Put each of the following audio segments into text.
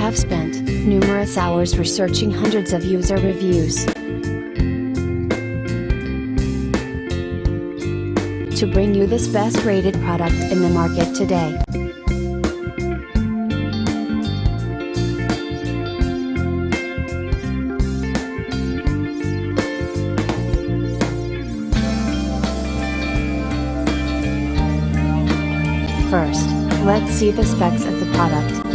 have spent numerous hours researching hundreds of user reviews to bring you this best rated product in the market today. First, let's see the specs of the product.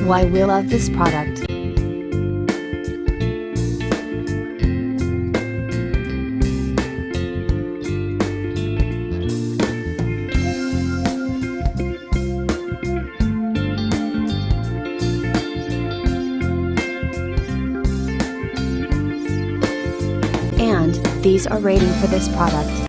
Why we love this product. And these are rating for this product.